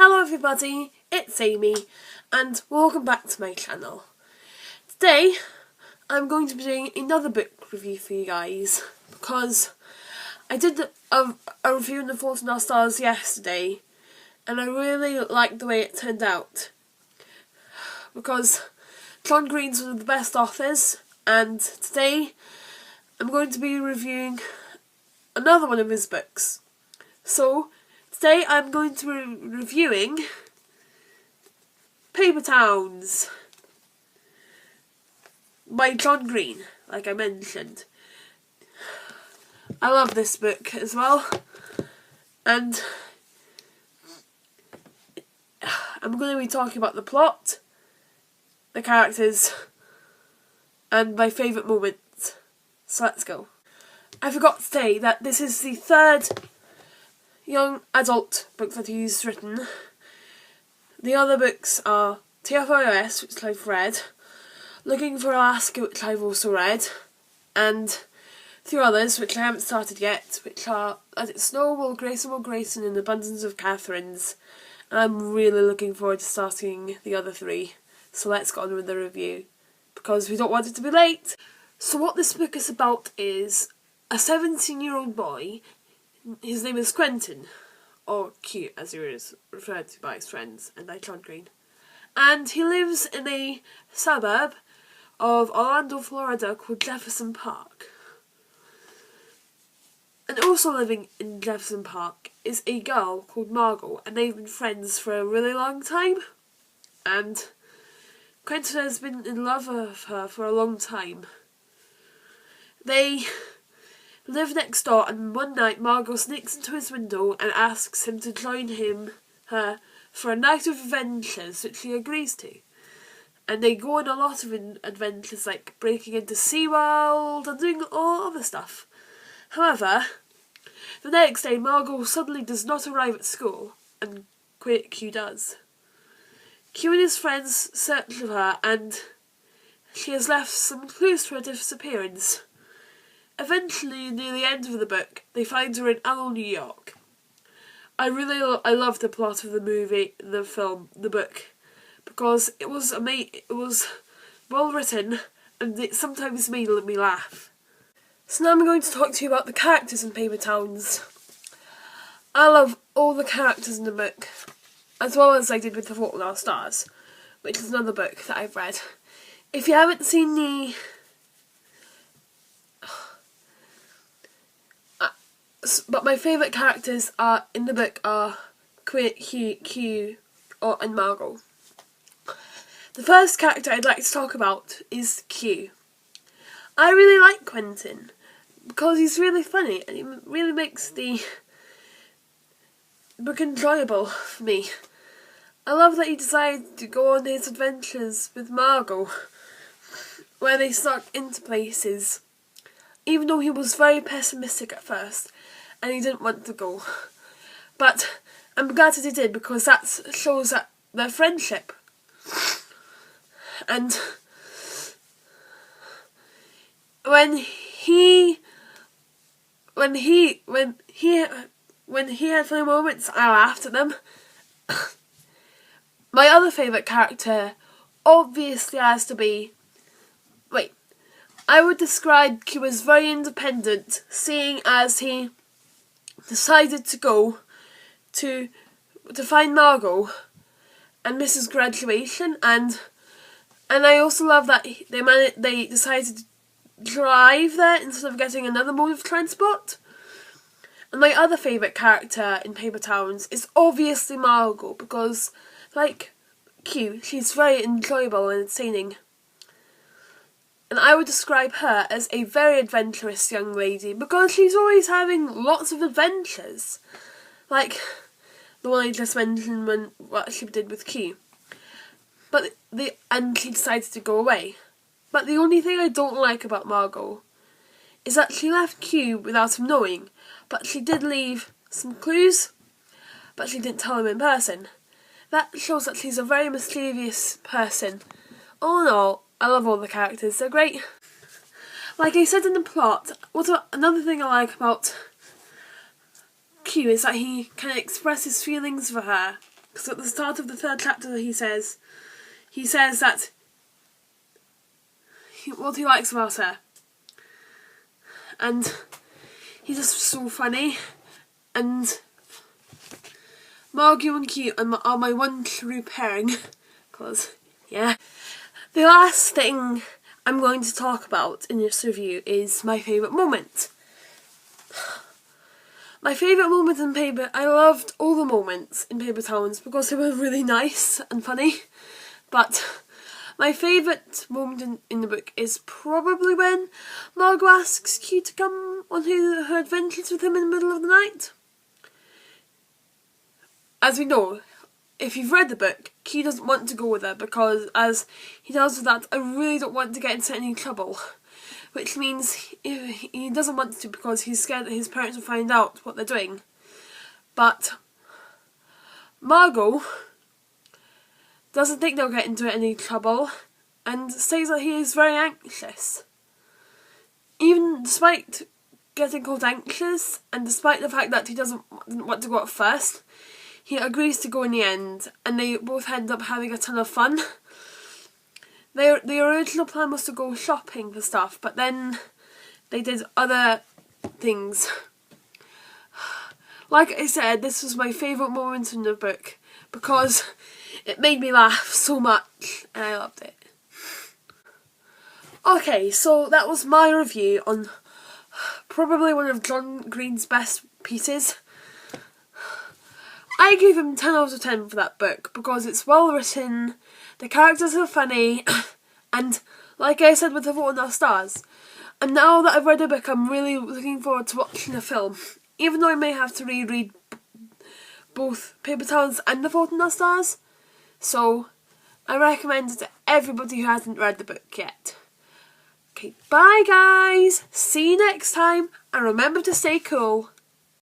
Hello everybody, it's Amy and welcome back to my channel. Today I'm going to be doing another book review for you guys because I did a review in The Fault in Our Stars yesterday and I really liked the way it turned out because John Green's one of the best authors, and today I'm going to be reviewing another one of his books. So today I'm going to be reviewing Paper Towns by John Green, like I mentioned. I love this book as well, and I'm going to be talking about the plot, the characters, and my favourite moments. So let's go. I forgot to say that this is the third young adult book that he's written. The other books are TFIOS, which I've read, Looking for Alaska, which I've also read, and three others which I haven't started yet, which are As It Snow, Will Grayson, and Abundance of Catherines. And I'm really looking forward to starting the other three. So let's get on with the review, because we don't want it to be late. So what this book is about is a 17-year-old boy. His name is Quentin, or Q as he is referred to by his friends and by John Green. And he lives in a suburb of Orlando, Florida called Jefferson Park. And also living in Jefferson Park is a girl called Margot, and they've been friends for a really long time. And Quentin has been in love with her for a long time. They live next door, and one night Margot sneaks into his window and asks him to join her for a night of adventures, which he agrees to. And they go on a lot of adventures, like breaking into SeaWorld and doing all other stuff. However, the next day Margot suddenly does not arrive at school, and Q does. Q and his friends search for her, and she has left some clues for her disappearance. Eventually, near the end of the book, they find her in Ello, New York. I love the plot of the movie, the film, the book, because it was well written, and it sometimes made me laugh. So now I'm going to talk to you about the characters in Paper Towns. I love all the characters in the book, as well as I did with The Fault in Our Stars, which is another book that I've read. If you haven't seen but my favourite characters in the book are Q and Margot. The first character I'd like to talk about is Q. I really like Quentin because he's really funny and he really makes the book enjoyable for me. I love that he decided to go on his adventures with Margot, where they snuck into places, even though he was very pessimistic at first and he didn't want to go. But I'm glad that he did, because that shows that their friendship. And when he had funny moments, I laughed at them. My other favourite character obviously has to be... I would describe Q as very independent, seeing as he decided to go to find Margot and miss his graduation, and I also love that they decided to drive there instead of getting another mode of transport. And my other favourite character in Paper Towns is obviously Margot, because, like Q, she's very enjoyable and entertaining. And I would describe her as a very adventurous young lady, because she's always having lots of adventures. Like the one I just mentioned, what she did with Q. And she decided to go away. But the only thing I don't like about Margot is that she left Q without him knowing, but she did leave some clues, but she didn't tell him in person. That shows that she's a very mischievous person. All in all, I love all the characters, they're great. Like I said in the plot, another thing I like about Q is that he can express his feelings for her Because at the start of the 3rd chapter he says that what he likes about her. And he's just so funny. And Margot and Q are my one true pairing. Because, yeah. The last thing I'm going to talk about in this review is my favourite moment. My favourite moment in I loved all the moments in Paper Towns because they were really nice and funny. But my favourite moment in the book is probably when Margot asks Q to come on her adventures with him in the middle of the night. As we know, if you've read the book, Q doesn't want to go with her because, as he tells her that, I really don't want to get into any trouble. Which means he doesn't want to because he's scared that his parents will find out what they're doing. But Margot doesn't think they'll get into any trouble and says that he is very anxious. Even despite getting called anxious and despite the fact that he didn't want to go at first, he agrees to go in the end and they both end up having a ton of fun. The original plan was to go shopping for stuff, but then they did other things. Like I said, this was my favourite moment in the book because it made me laugh so much and I loved it. Okay, so that was my review on probably one of John Green's best pieces. I gave him 10 out of 10 for that book because it's well written, the characters are funny, and like I said with The Fault in Our Stars, and now that I've read the book I'm really looking forward to watching the film, even though I may have to reread both Paper Towns and The Fault in Our Stars, so I recommend it to everybody who hasn't read the book yet. Okay, bye guys, see you next time, and remember to stay cool.